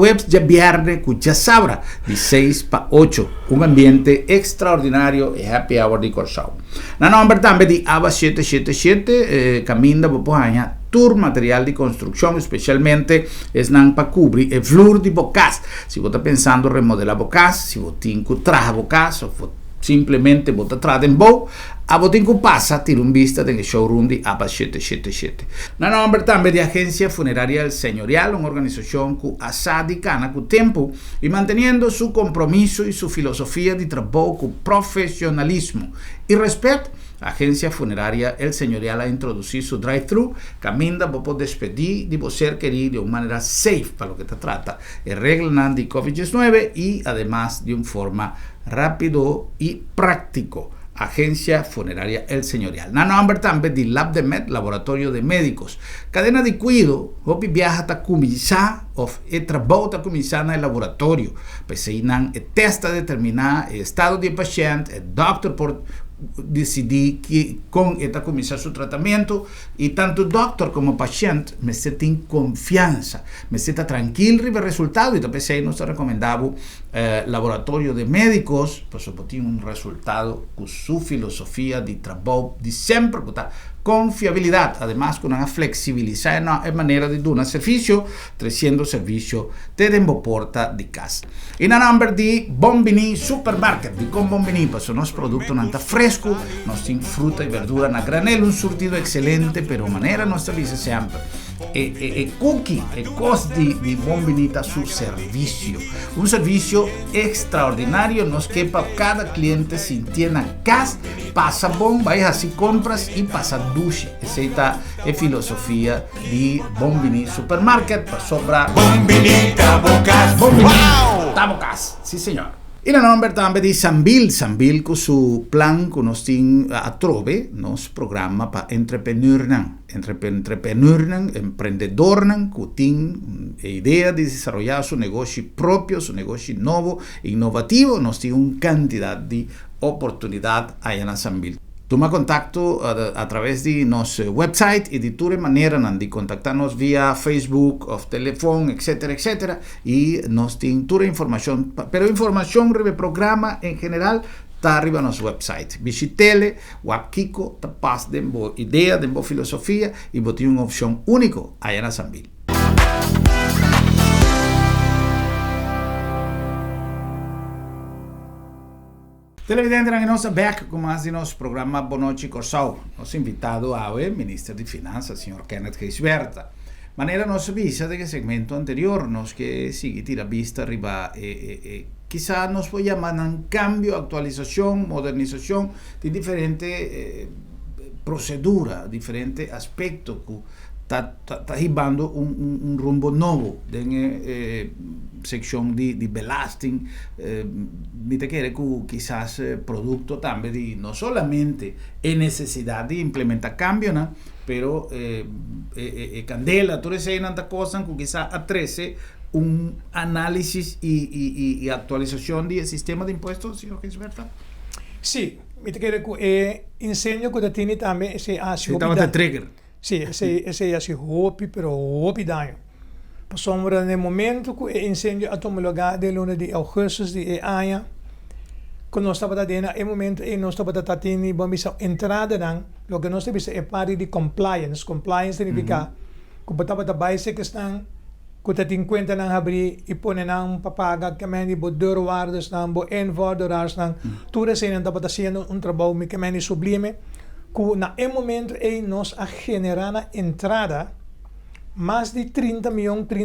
viernes, já sabra, de 6 para 8. Um ambiente extraordinário e happy hour de Corsau. Na nombre também de Aba 777, caminda para tour material de construção, especialmente para cobrir o flor de bocas. Se você está pensando em remodelar bocas, se você tem que trazer bocas, ou simplesmente você traz em boa, você tem que passar, ter vista no showroom de ABA 777. Na nome também de Agencia Funeraria El Señorial, uma organização que dedica com tempo e mantendo seu compromisso e sua filosofia de trabalho com profissionalismo e respeito. A Agencia Funeraria El Señorial a introducir su drive-thru, caminda para poder despedir de você querido de una manera safe para lo que te trata. Regla de COVID-19 y además de una forma rápido y práctico. Agencia Funeraria El Señorial. Na nombre también de Lab de Med, Laboratorio de Médicos. Cadena de cuido, hopi viaja ta começar, of e trabalho ta começar na laboratório. Pese nan e testa determinar o estado do paciente, o doctor por decidir que com esta começar seu tratamento e tanto o doctor como o paciente me sentem confiança, me sentem tranquilo sobre o resultado e talvez aí nós recomendamos laboratório de médicos para obter resultado com sua filosofia de trabalho de sempre, confiabilidade, además com uma flexibilidade na maneira de dar serviço, trazendo serviço desde a porta de casa. E na number de Bombini Supermarket, de com Bombini, para o nosso produto não está fresco, nós temos fruta e verdura na granel, um surtido excelente, pero maneira nós serviço sempre. cookie, costo de bombinita su servicio. Un servicio extraordinario, nos que para cada cliente si tiene casa, pasa bom, vai así compras y pasa duche. Esa es filosofía de Bombini Supermarket para sobrar. Bombinita Bocas. Bombinita Bocas, sí señor. E la nombre también di Sambil con su plan que nos tiene a trove, nos programa para entrepreneur, emprendedor, que tiene idea de desarrollar su negocio propio, su negocio nuevo, innovativo, nos tiene una cantidad de oportunidad allá en Sambil. Toma contacto a través de nuestro website y de todas maneras de contactarnos vía Facebook, o teléfono, etcétera, etcétera. Y nos tiene toda información, pero información sobre el programa en general está arriba en nuestro website. Visitele, Kiko, te pasa de idea, de filosofía y tiene una opción única allá en Sambil. Televidente, en nuestra back con más de nuestro programa Bonochi Corsao. Nos invitado a el ministro de Finanzas, señor Kenneth Geisberta. Manera nos avisa de que el segmento anterior nos que sigue tira vista arriba. Quizá nos puede llamar un cambio, actualización, modernización de diferente procedura, diferente aspecto que está llevando un rumbo nuevo en sección de belasting. Me quiere que quizás producto también de no solamente necesidad de implementar cambio, ¿no? Pero candela, todo ese tanta cosa que quizás atrese un análisis y actualización del sistema de impuestos, señor Geisberta. Sí, me quiere que enseño que tiene también ese trigger. Sí, esse é hopi, pero hopi daño. Por sombra no momento que o incêndio atomologado de luna de agosto de ano, quando nós estava dentro, é momento e nós estava tendo uma entrada dan, lo que nós temos é parte de compliance. Compliance significa que estava da base que estão que te tem conta nang abrir e pôr nang papaga que meni bo deurwaarders nang bo invoerderaars nang tudo assim não estava fazendo trabalho que meni sublime. Que na momento nós a generar na entrada mais de 30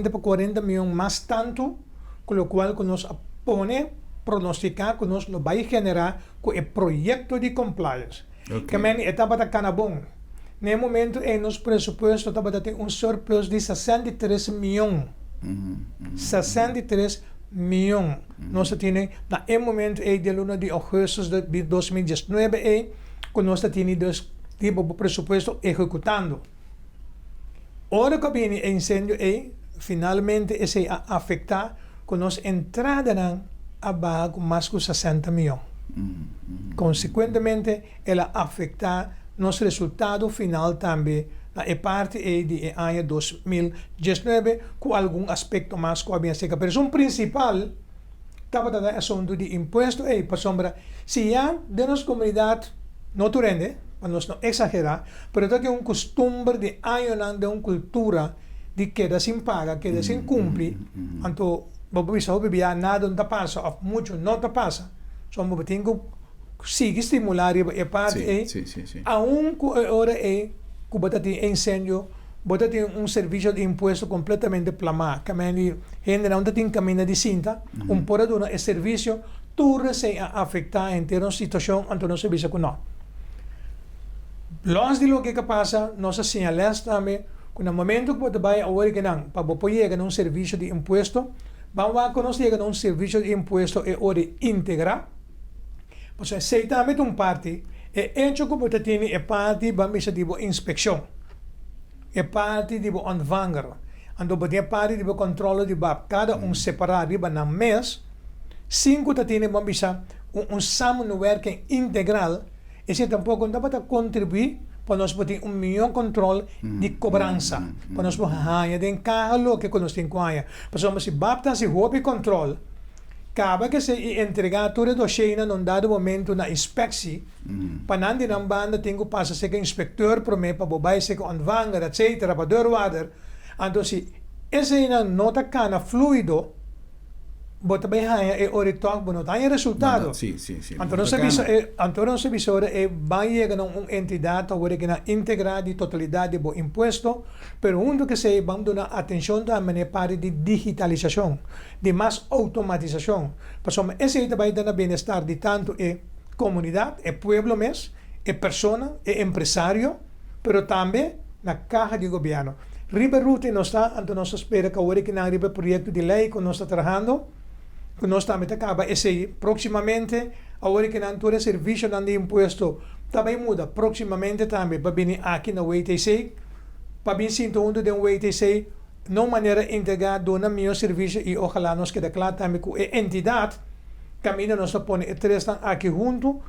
para 40 milhões mais tanto, com o qual que nós pone pronosticar que nós vai generar com o projeto de compliance. Que a etapa da canabon. No momento nosso presupuesto estava ter surplus de 63 milhões. 63 milhões. Nós temos na momento de luna de agosto de 2019 que nós temos tipo presupuesto executando. Ora que vem o incêndio finalmente esse afetar que nós entrada a baixo mais de 60 milhões. Consequentemente, ela afetar nosso resultado final também na parte de ano 2019 com algum aspecto mais que havia sido. Mas o principal estava da assunto de imposto para sombra. Se há de nossa comunidade não tu rende, para nós não exagerar, mas é um costume de anos de uma cultura de queda sem paga, queda sem cumprir. Então, vamos ver, nada não passa, ou muito não passa. Só vamos ter que seguir estimular a parte a hora que você tem incêndio, você tem serviço de imposto completamente plamado, que gente não tem caminho de cinta, por dar esse serviço, tudo se afeta em termos de situação, então não se vê que não. Longe de lo que passa, nós assinalamos também que no momento que você vai a hora que não, para você chegar a serviço de imposto, vamos a conocer a serviço de imposto é hora íntegra. Você sei também parte, é hecho que você tem é parte, vamos dizer, de inspeção. É parte de ontvanger. Então, você tem parte de controle de cada separado de na mês. 5 você tem, vamos dizer, samenwerking integral. Esse tampouco não dá contribuir para nós ter melhor controle de cobrança. Para nós poder ter carro que nós temos que para se bapta se houve controle. Acaba que se entregar tudo do China num dado momento na inspeção, para não na banda tem que passar ser inspector para mim para bobai ser ontvanger, etc. para deurwaarder. Então se esse não está cana fluido, bota bem e ori talk bono tá resultado. Sim, sim, sim. Antônio Servisor vai chegar a uma entidade que na integrar de totalidade do imposto, pero um que se vamos dar atenção também é para de digitalização, de mais automatização. Porque esse vai dar bem-estar de tanto é comunidade, é pueblo mesmo, é persona, é empresário, pero também na caja de governo. Riba Rute não está, então nós espera que na riba projeto de lei que nós está trabalhando, que nós também acaba esse proximamente, agora que na todo serviço de imposto também muda, proximamente também para vir aqui na WTC, para vir sinto de WTC, não maneira integrada dona meu serviço e ojalá nós queda claro também com a entidade, caminho nós põe três aqui junto,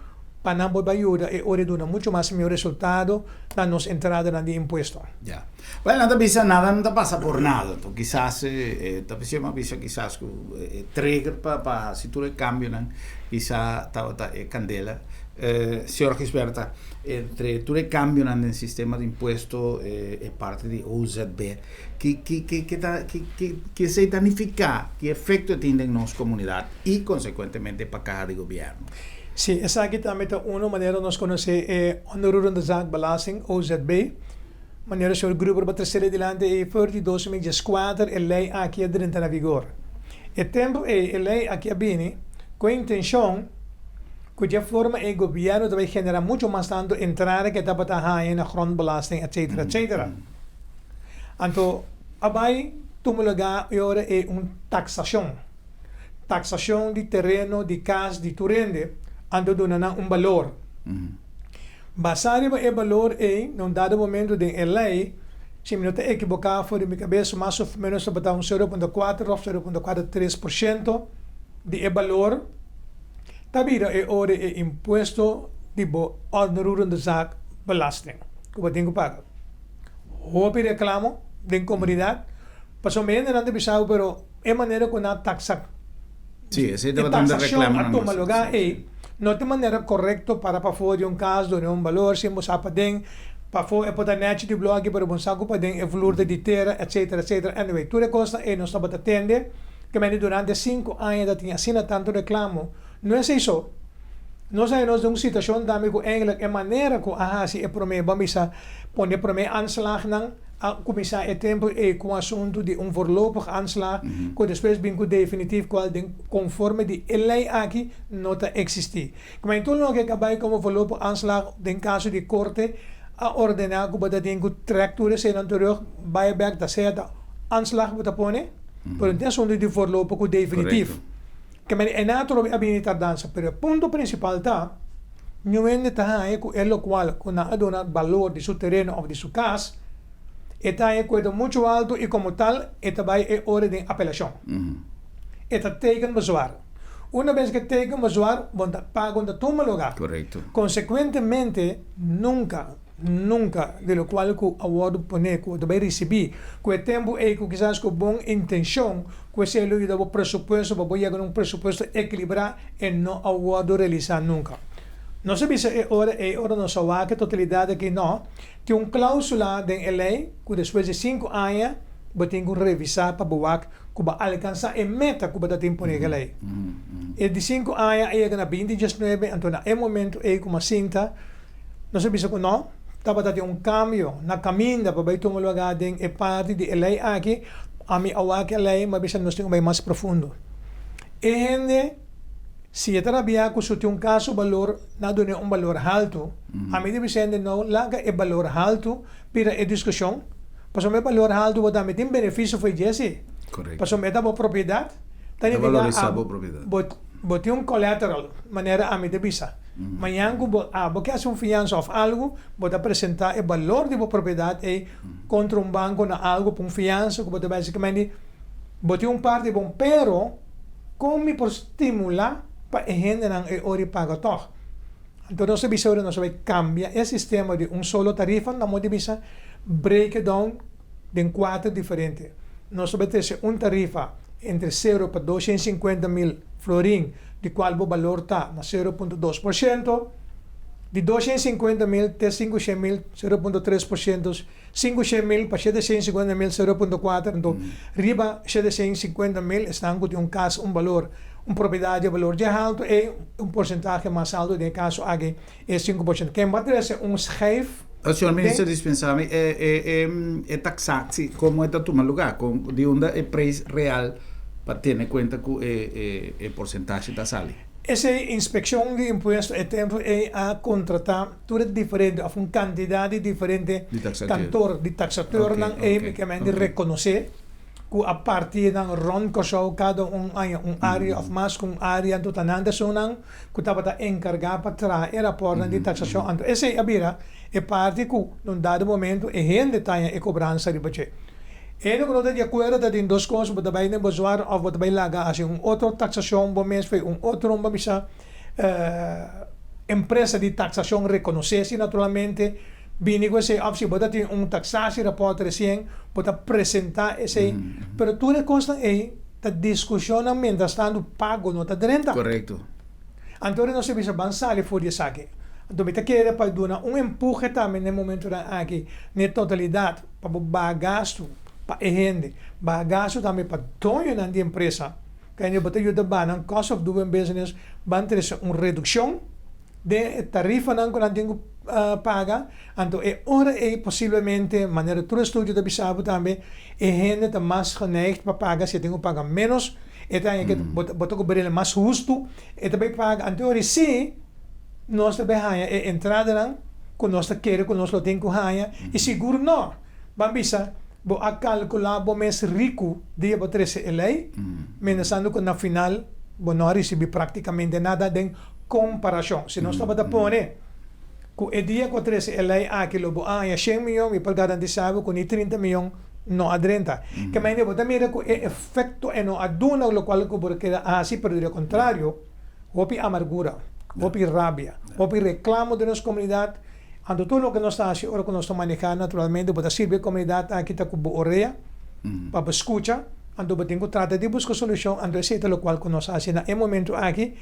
para não poder ajudar e ora dona muito mais meu resultado na nossa entrada na de imposto. Ya. Bueno, no te nada, no te pasa por nada. Tú quizás, te pisa quizás trigger para si tú le cambias, quizás está candela. Señor Gisberta, entre tú le cambias en el sistema de impuestos parte de OZB, ¿qué se significa? ¿Qué efecto tiene en nuestra comunidad y consecuentemente para caja de gobierno? Sim, essa aqui também é uma maneira nós conhecer onderhoudende zaakbelasting, OZB. Maneira que o grupo para terceira adiante e voor die 2004 a lei aqui entra na vigor. O tempo a lei aqui viene com a intenção que de forma o governo vai generar muito mais tanto entrada que está para na grondbelasting, etc, etc. Então, abai tumulaga agora é taxação de terreno, de casa, de turende. Ando dona valor. Basado no valor num dado momento de lei, se me não está equivocado fora de minha cabeça, mais ou menos para 0,4 ou 0,43% de valor. Também é hora de imposto de onderhoudende zaak belasting. Que tenho que pagar. Houve reclamo da comunidade, passou menos não deixava, pero é maneira que na taxa. Sim, esse é o reclamo. A tomar lugar não tem maneira correta para fora de caso, de valor, se você para fora para net de blog, para você para o valor de terra, etc, etc. Anyway, tudo costa não está para atender, que durante 5 anos já tinha assim tanto reclamo. Não é isso. Nós estamos em uma situação também que eigenlijk maneira que se é para mim, vamos pôr para mim aanslag a começar o tempo com o assunto de voorlopig aanslag, que depois bem que definitivo qual conforme de lei aqui não está existir. Mas então não que acabar com o voorlopig aanslag, em caso de corte, a ordenar que você tem que tracturen se não terug buyback da certa aanslag você põe, por então assunto de voorlopig definitivo. Que é natural a dança, pero o ponto principal está não é que é o qual que não dona valor de seu terreno ou de sua casa. Está em coisa muito alto e como tal, está vai hora de apelação. Está teken bezwaar. Uma vez que teken bezwaar, você paga onde toma lugar. Correto. Consequentemente, nunca, de lo qual que o award pone, que você vai receber, que o tempo é que quizás com boa intenção, que se ele dá o pressuposto, para chegar a pressuposto equilibrado e não award realizar nunca. Não se bisa é hora não só a totalidade que não tem cláusula de lei que depois de 5 anos você tem que revisar para ver que vai alcançar a meta que você tem por a lei. E de 5 anos é na 2019, então é momento é como cinta, não se bisa que não, estava a ter cambio na caminho para vai tomar lugar de parte de lei aqui, a mim a lei, mas bisa nós temos mais profundo. E gente se trabalhar com um caso valor, não dá valor alto, a mim deve ser não larga o valor alto para a discussão, porque o valor alto vai dar tem benefício foi Jesse, correto. Porque o da propriedade, tem valorizar a propriedade. Bote collateral, maneira a mim deve ser. Amanhã porque é fiança ou algo, pode apresentar o valor de propriedade e contra banco na algo com fiança, que pode basicamente bote parte bom, pero como por estimular para gente não é hora paga toch. Então nós vai cambiar o sistema de solo tarifa, não pode bisa break down em 4 diferentes. Nós vai ter tarifa entre 0 para 250 mil florin, de qual o valor está na 0,2%, De 250 mil até 500 mil, 0,3%. 500 mil para 750 mil, 0,4%. Então, riba 750 mil, estão com um caso, um valor, uma propriedade de valor de alto e um porcentagem mais alto, de caso aqui, é 5%. Quem vai ter um schijf. O senhor ministro dispensava é taxar, como é tomar lugar, de onde é preço real para ter em conta que é porcentagem da sala. Essa inspeção de impostos é tempo a contratar tudo diferente, a uma quantidade diferente de cantor, de taxador, que reconhecer que a partir da ron Corsau cada área of mais com área do tananda sonang que estava encarregado para trazer rapport de taxação. Então essa é parte que num dado momento é gente tem a cobrança de budget. E não estou de acordo que tem duas coisas, você vai usuário ou você vai lagar assim outra taxação, mês foi outro empresa de taxação reconhecer naturalmente bem que se se você tem taxação rapport recém, você apresentar esse, pero tudo consta aí da discussão mientras estando pago não está dentro. Correto. Então não se bisa avançar for isso aqui. Então, kita quer para dar empurre também no momento aqui, na totalidade, para bagasto, para gente, bagasto também para dono da empresa. Que ainda botar ajuda bem, cost of doing business, van ter uma redução de tarifa não que não paga. Então, ora possivelmente, maneira todo estudo da bisabo também, gente está mais geneigd para pagar, se tem que pagar menos, e tem que botar o baril mais justo, e também paga. Então, sim, nós também a entrada não, com nós querer, com nós lo tem que ganhar, e seguro não. Vamos bisa, bo a calcular bo mês rico dia para 13 lei, menasando que na final, bo não recebi praticamente nada de comparação. Se nós estava da pone, que o dia com 13 lei aquilo bo 100 milhões e para garantizar com 30 milhões não adrenta. Que mais nem botar mira que o efeito é não aduna o qual que por queda assim, pero ao contrário, hopi amargura. Hopi rabia, hopi reclamo de nossa comunidade. Ando tudo o que nós estamos agora que nós estamos manejando naturalmente, para servir a comunidade aqui está com boa orelha, para escutar, ando para tenho trata de buscar solução, ando esse é o qual que nós fazemos no momento aqui,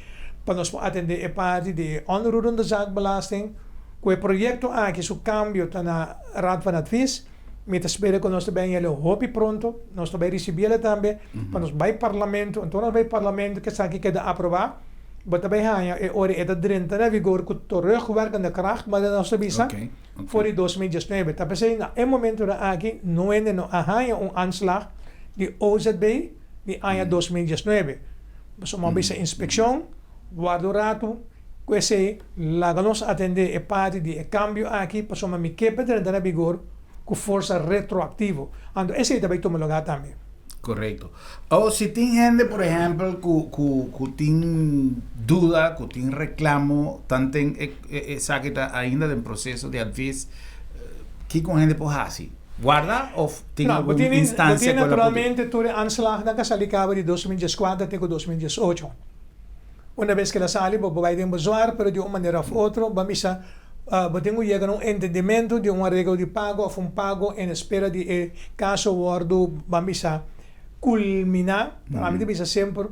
para nós atender a parte de onroerende zaakbelasting, que o projeto aqui, o cambio está na Raad van Advies, met espero que nós também ele hopi pronto, nós também recebê-la também, para nós vai parlamento, então nós vai parlamento que está aqui que dá aprovar. But bij hanya ori eta drenta na vigor ku terugwerkende kracht maar dan se bisa voor die 2019. Tapi say na momento na aqui no ende no hanya aanslag die OZB die anya 2019. So mo bisa inspección guardo rato que se laganos atender e parte de cambio aqui para soma mi kepa drenta na vigor ku força retroactivo. Ando esse também toma lugar também. Correcto. O si tem gente, por ejemplo, que tem duda, que tem reclamo, tanto que está ainda em processo de advice, que com gente pode fazer? Guarda ou tem alguma instância? Tem naturalmente todo o anslag da casalicava de 2014 até 2018. Uma vez que ela sale, vai ter um usuário, pero de uma maneira ou outra, vamos podemos chegar a entendimento de uma regra de pago ou pago em espera de caso wordo, vamos culminar, para mim bisa sempre,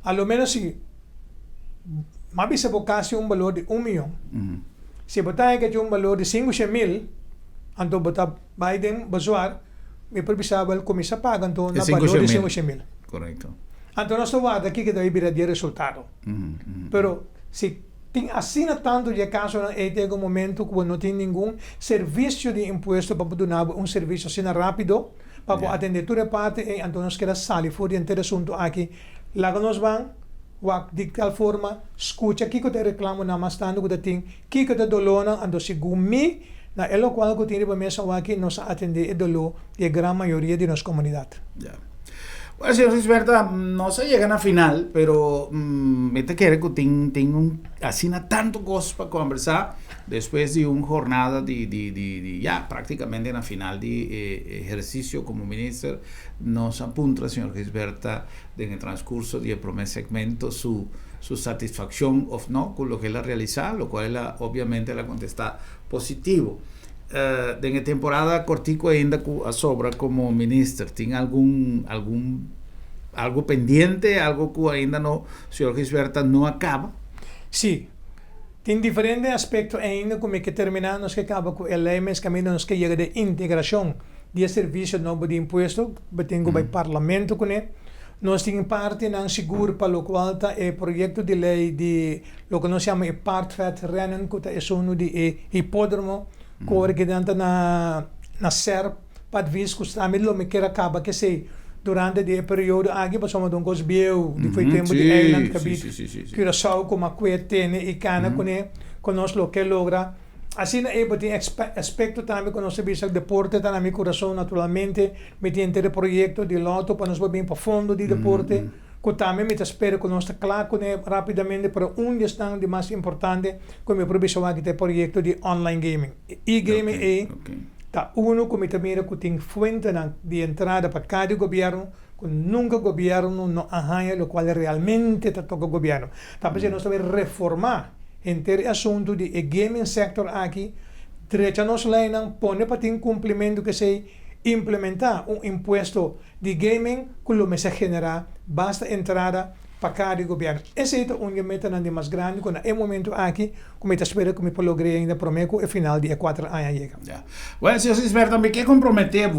a lo menos se mabisa casi valor de 1 milhão. Se botar que um valor de 500 mil, então botar Biden bazuar, me precisava começar a pagar então na valor de 500 mil. Correto. Então nós estamos aqui que deve vir de resultado. Pero se tem assina tanto de caso em algum momento que não tem nenhum serviço de imposto para poder dar um serviço assim rápido, para atender toda a parte, então nós queremos sair fora de assunto aqui. Lá nós vamos, de tal forma, escuta aqui que eu reclamo na mastando que tem, que eu dolona, então se gumi, na elo qual que tem para mesa aqui, nós atender o dolor de grande maioria de nossa comunidade. Bueno, señor Gisberta, no se llegan a final, pero me te quiere que tengo así tanto cosas para conversar después de una jornada de ya prácticamente en la final de ejercicio como ministro. Nos apunta, señor Gisberta, en el transcurso del primer segmento su satisfacción o no con lo que él ha realizado, lo cual obviamente la contesta positivo. En la temporada cortico ainda a sobra como ministro, ¿tiene algo pendiente, algo que ainda no, señor Gisberta, no acaba? Sí. Tem diferentes aspectos ainda, como é que terminamos que acaba com elementos caminhos que chega de integração de serviço novo de imposto, tenho o parlamento com ele. Nós temos parte não seguro para o qual é projeto de lei de o que nós chamamos de partvet rennen, que é um de hipódromo, que dentro na SERP, para ver se também me quer acaba que sei durante o período aqui passamos de biel de foi tempo de Island que era só como a cuetene e cana com nós lo que logra assim é tem aspecto também com nosso serviço de deporte tá na meu coração naturalmente me tem ter projeto de loto para nós bem para fundo de deporte que também me espero que nós claro com rapidamente para gestão de mais importante como eu provisão aqui tem projeto de online gaming e-gaming tá uno como também que tem fonte de entrada para cada governo que nunca o governo não arranha o qual realmente toca o governo tá porque nós também reformar entre assunto de gaming sector aqui direita nos lei não põe para ter cumprimento que se implementar imposto de gaming que o me se generar basta entrada para cada governo. Esse é o meta mais grande, quando é o momento aqui, como eu espero que me logre ainda prometo e final de 4 anos chega. Yeah. Well, senhor Cisberto, também quer comprometer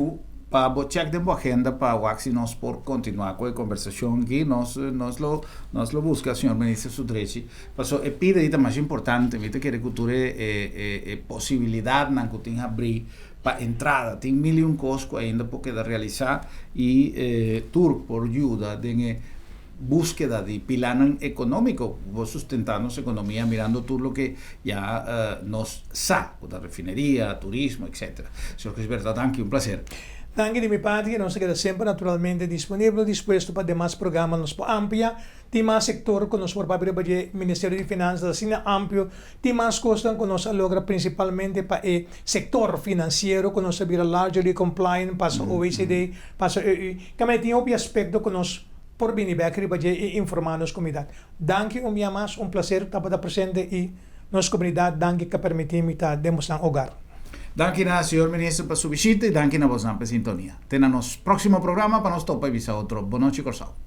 para botar de agenda para o que nós por continuar com a conversação aqui, nós lo busca, senhor ministro Sudreci, porque é pedido mais importante, viste que a cultura é possibilidade não que tem abrir para entrada, tem mil coisas ainda por que realizar e tour por ajuda de búsqueda de pilar económico, vos sustentar nuestra economía mirando todo lo que ya nos sa, la refinería, turismo, etc. Señor Gisberto, danke, un placer. Danke de mi parte, que nos queda sempre naturalmente disponível, disposto para demais programas, nos amplia, tem mais sector que nos por papel do Ministério de Finanças, assim amplo, tem mais costas que nos logra principalmente para o sector financeiro, que nos vira largely compliant, para o OECD, para o EU, que tem outro aspecto que nos por venir aqui para informar-nos comunidade. Danke minha mais, prazer estar presente e nossa comunidade, danke que permitimos estar demonstrando hogar. Danke na senhor ministro para sua visita e danke na vossa sintonia. Até no próximo programa para nós topar e visar outro. Boa noite, Corsao.